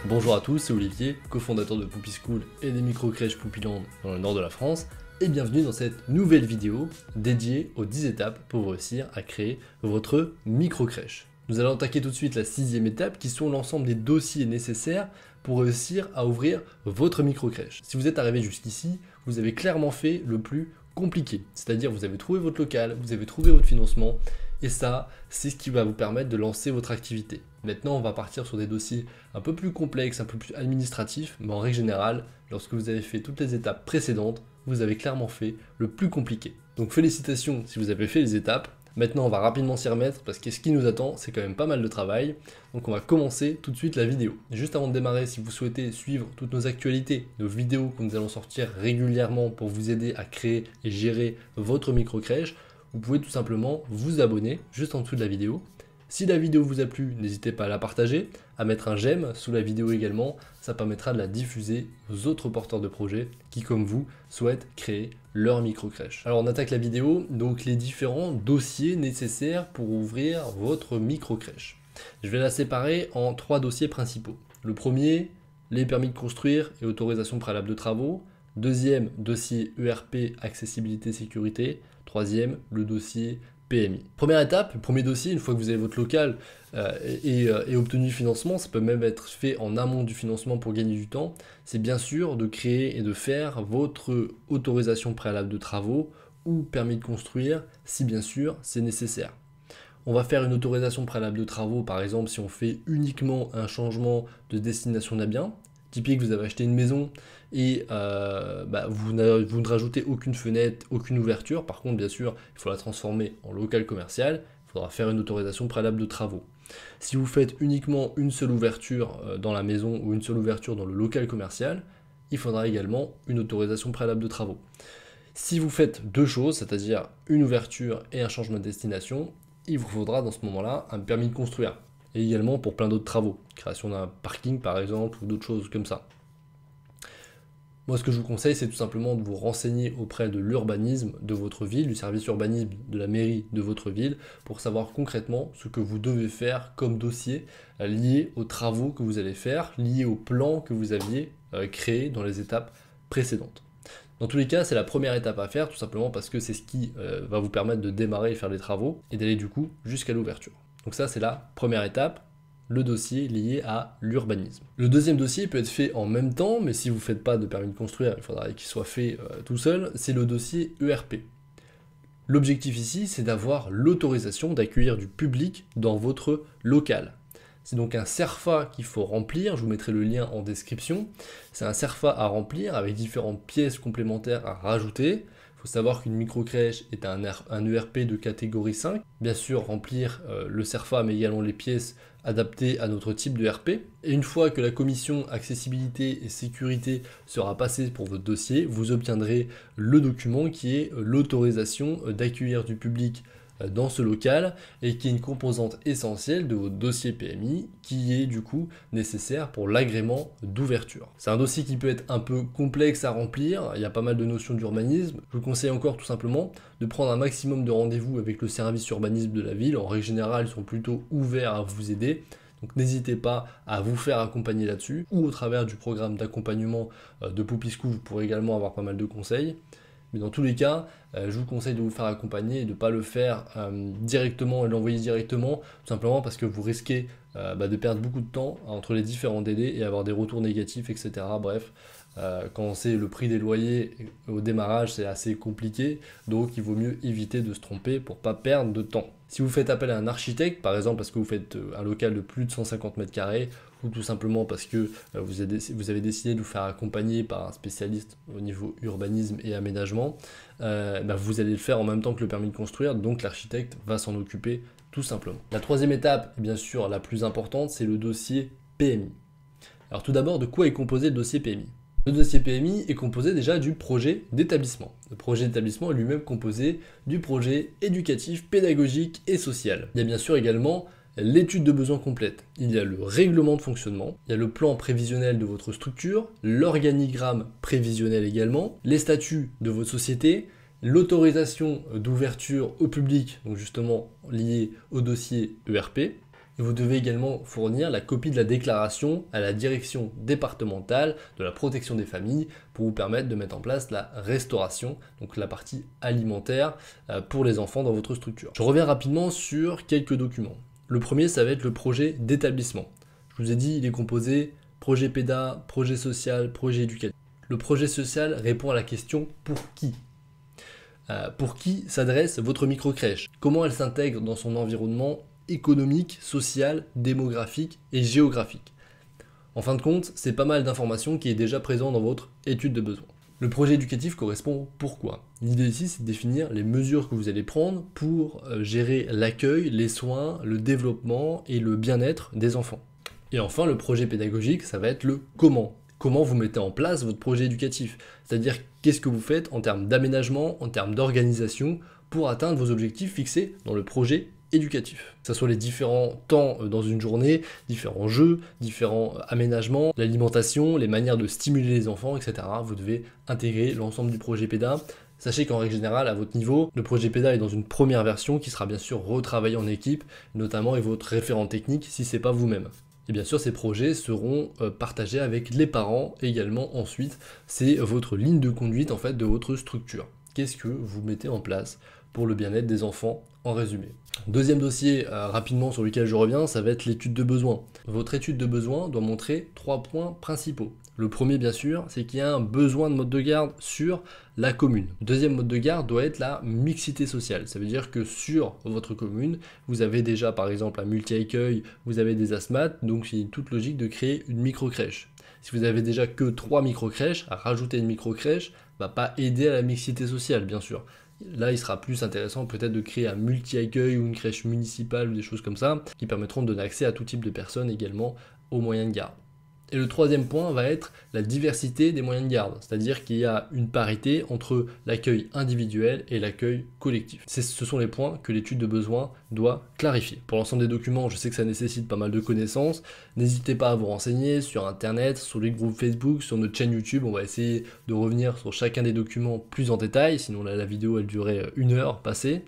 Bonjour à tous, c'est Olivier, cofondateur de Poupy School et des micro-crèches Poupyland dans le nord de la France, et bienvenue dans cette nouvelle vidéo dédiée aux 10 étapes pour réussir à créer votre micro-crèche. Nous allons attaquer tout de suite la 6e étape qui sont l'ensemble des dossiers nécessaires pour réussir à ouvrir votre micro-crèche. Si vous êtes arrivé jusqu'ici, vous avez clairement fait le plus compliqué, c'est-à-dire vous avez trouvé votre local, vous avez trouvé votre financement, et ça, c'est ce qui va vous permettre de lancer votre activité. Maintenant, on va partir sur des dossiers un peu plus complexes, un peu plus administratifs, mais en règle générale, lorsque vous avez fait toutes les étapes précédentes, vous avez clairement fait le plus compliqué. Donc félicitations si vous avez fait les étapes. Maintenant, on va rapidement s'y remettre parce que ce qui nous attend, c'est quand même pas mal de travail. Donc on va commencer tout de suite la vidéo. Juste avant de démarrer, si vous souhaitez suivre toutes nos actualités, nos vidéos que nous allons sortir régulièrement pour vous aider à créer et gérer votre micro-crèche, vous pouvez tout simplement vous abonner juste en dessous de la vidéo. Si la vidéo vous a plu, n'hésitez pas à la partager, à mettre un j'aime sous la vidéo également, ça permettra de la diffuser aux autres porteurs de projets qui, comme vous, souhaitent créer leur micro-crèche. Alors on attaque la vidéo, donc les différents dossiers nécessaires pour ouvrir votre micro-crèche. Je vais la séparer en 3 dossiers principaux. Le premier, les permis de construire et autorisation préalable de travaux. Deuxième, dossier ERP, accessibilité, sécurité. Troisième, le dossier PMI. Première étape, le premier dossier, une fois que vous avez votre local et obtenu le financement, ça peut même être fait en amont du financement pour gagner du temps, c'est bien sûr de créer et de faire votre autorisation préalable de travaux ou permis de construire, si bien sûr c'est nécessaire. On va faire une autorisation préalable de travaux, par exemple si on fait uniquement un changement de destination d'un bien. Typique, vous avez acheté une maison et vous ne rajoutez aucune fenêtre, aucune ouverture. Par contre, bien sûr, il faut la transformer en local commercial. Il faudra faire une autorisation préalable de travaux. Si vous faites uniquement une seule ouverture dans la maison ou une seule ouverture dans le local commercial, il faudra également une autorisation préalable de travaux. Si vous faites deux choses, c'est-à-dire une ouverture et un changement de destination, il vous faudra dans ce moment-là un permis de construire. Et également pour plein d'autres travaux, création d'un parking par exemple, ou d'autres choses comme ça. Moi ce que je vous conseille, c'est tout simplement de vous renseigner auprès de l'urbanisme de votre ville, du service urbanisme de la mairie de votre ville, pour savoir concrètement ce que vous devez faire comme dossier lié aux travaux que vous allez faire, lié au plan que vous aviez créé dans les étapes précédentes. Dans tous les cas, c'est la première étape à faire, tout simplement parce que c'est ce qui va vous permettre de démarrer et faire les travaux, et d'aller du coup jusqu'à l'ouverture. Donc ça, c'est la première étape, le dossier lié à l'urbanisme. Le deuxième dossier peut être fait en même temps, mais si vous ne faites pas de permis de construire, il faudra qu'il soit fait tout seul, c'est le dossier ERP. L'objectif ici, c'est d'avoir l'autorisation d'accueillir du public dans votre local. C'est donc un CERFA qu'il faut remplir, je vous mettrai le lien en description. C'est un CERFA à remplir avec différentes pièces complémentaires à rajouter. Il faut savoir qu'une micro-crèche est un ERP de catégorie 5. Bien sûr, remplir le CERFA, mais également les pièces adaptées à notre type de RP. Et une fois que la commission accessibilité et sécurité sera passée pour votre dossier, vous obtiendrez le document qui est l'autorisation d'accueillir du public dans ce local et qui est une composante essentielle de votre dossier PMI qui est du coup nécessaire pour l'agrément d'ouverture. C'est un dossier qui peut être un peu complexe à remplir, il y a pas mal de notions d'urbanisme. Je vous conseille encore tout simplement de prendre un maximum de rendez-vous avec le service urbanisme de la ville. En règle générale, ils sont plutôt ouverts à vous aider. Donc n'hésitez pas à vous faire accompagner là-dessus ou au travers du programme d'accompagnement de Poupy School, vous pourrez également avoir pas mal de conseils. Mais dans tous les cas, je vous conseille de vous faire accompagner et de ne pas le faire directement et l'envoyer directement, tout simplement parce que vous risquez de perdre beaucoup de temps entre les différents délais et avoir des retours négatifs, etc. Bref, quand c'est le prix des loyers au démarrage, c'est assez compliqué, donc il vaut mieux éviter de se tromper pour ne pas perdre de temps. Si vous faites appel à un architecte, par exemple parce que vous faites un local de plus de 150 mètres carrés, ou tout simplement parce que vous avez décidé de vous faire accompagner par un spécialiste au niveau urbanisme et aménagement, vous allez le faire en même temps que le permis de construire, donc l'architecte va s'en occuper tout simplement. La troisième étape, et bien sûr la plus importante, c'est le dossier PMI. Alors tout d'abord, de quoi est composé le dossier PMI ? Le dossier PMI est composé déjà du projet d'établissement. Le projet d'établissement est lui-même composé du projet éducatif, pédagogique et social. Il y a bien sûr également l'étude de besoins complète. Il y a le règlement de fonctionnement, il y a le plan prévisionnel de votre structure, l'organigramme prévisionnel également, les statuts de votre société, l'autorisation d'ouverture au public, donc justement liée au dossier ERP, Et vous devez également fournir la copie de la déclaration à la direction départementale de la protection des familles pour vous permettre de mettre en place la restauration, donc la partie alimentaire pour les enfants dans votre structure. Je reviens rapidement sur quelques documents. Le premier, ça va être le projet d'établissement. Je vous ai dit, il est composé projet PEDA, projet social, projet éducatif. Le projet social répond à la question pour qui ? Pour qui s'adresse votre microcrèche? Comment elle s'intègre dans son environnement économique, social, démographique et géographique? En fin de compte, c'est pas mal d'informations qui est déjà présent dans votre étude de besoin. Le projet éducatif correspond au pourquoi. L'idée ici, c'est de définir les mesures que vous allez prendre pour gérer l'accueil, les soins, le développement et le bien-être des enfants. Et enfin, le projet pédagogique, ça va être le comment. Comment vous mettez en place votre projet éducatif. C'est-à-dire, qu'est-ce que vous faites en termes d'aménagement, en termes d'organisation, pour atteindre vos objectifs fixés dans le projet éducatif. Que ce soit les différents temps dans une journée, différents jeux, différents aménagements, l'alimentation, les manières de stimuler les enfants, etc. Vous devez intégrer l'ensemble du projet PEDA. Sachez qu'en règle générale, à votre niveau, le projet PEDA est dans une première version qui sera bien sûr retravaillée en équipe, notamment avec votre référent technique si ce n'est pas vous-même. Et bien sûr, ces projets seront partagés avec les parents également ensuite. C'est votre ligne de conduite en fait de votre structure. Qu'est-ce que vous mettez en place pour le bien-être des enfants en résumé? Deuxième dossier rapidement sur lequel je reviens, ça va être l'étude de besoin. Votre étude de besoin doit montrer 3 points principaux. Le premier, bien sûr, c'est qu'il y a un besoin de mode de garde sur la commune. Le deuxième mode de garde doit être la mixité sociale. Ça veut dire que sur votre commune, vous avez déjà par exemple un multi-accueil, vous avez des asthmates, donc c'est toute logique de créer une micro-crèche. Si vous avez déjà que 3 micro-crèches, à rajouter une micro-crèche va pas aider à la mixité sociale, bien sûr. Là, il sera plus intéressant peut-être de créer un multi-accueil ou une crèche municipale ou des choses comme ça, qui permettront de donner accès à tout type de personnes également aux moyens de garde. Et le troisième point va être la diversité des moyens de garde, c'est-à-dire qu'il y a une parité entre l'accueil individuel et l'accueil collectif. Ce sont les points que l'étude de besoin doit clarifier. Pour l'ensemble des documents, je sais que ça nécessite pas mal de connaissances, n'hésitez pas à vous renseigner sur internet, sur les groupes Facebook, sur notre chaîne YouTube, on va essayer de revenir sur chacun des documents plus en détail, sinon là, la vidéo elle durait 1 heure passée.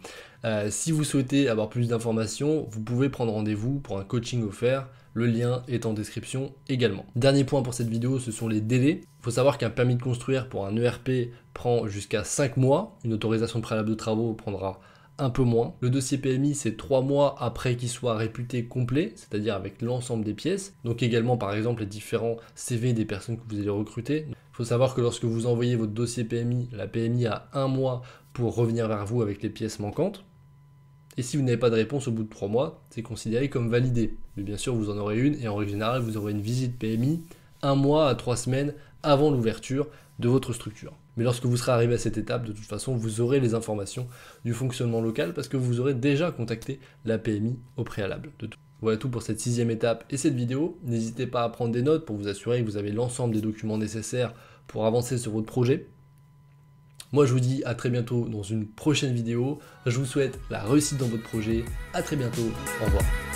Si vous souhaitez avoir plus d'informations, vous pouvez prendre rendez-vous pour un coaching offert. Le lien est en description également. Dernier point pour cette vidéo, ce sont les délais. Il faut savoir qu'un permis de construire pour un ERP prend jusqu'à 5 mois. Une autorisation préalable de travaux prendra un peu moins. Le dossier PMI, c'est 3 mois après qu'il soit réputé complet, c'est-à-dire avec l'ensemble des pièces. Donc également, par exemple, les différents CV des personnes que vous allez recruter. Il faut savoir que lorsque vous envoyez votre dossier PMI, la PMI a 1 mois pour revenir vers vous avec les pièces manquantes. Et si vous n'avez pas de réponse au bout de 3 mois, c'est considéré comme validé. Mais bien sûr, vous en aurez une et en règle générale, vous aurez une visite PMI 1 mois à 3 semaines avant l'ouverture de votre structure. Mais lorsque vous serez arrivé à cette étape, de toute façon, vous aurez les informations du fonctionnement local parce que vous aurez déjà contacté la PMI au préalable. Voilà tout pour cette 6e étape et cette vidéo. N'hésitez pas à prendre des notes pour vous assurer que vous avez l'ensemble des documents nécessaires pour avancer sur votre projet. Moi, je vous dis à très bientôt dans une prochaine vidéo. Je vous souhaite la réussite dans votre projet. À très bientôt. Au revoir.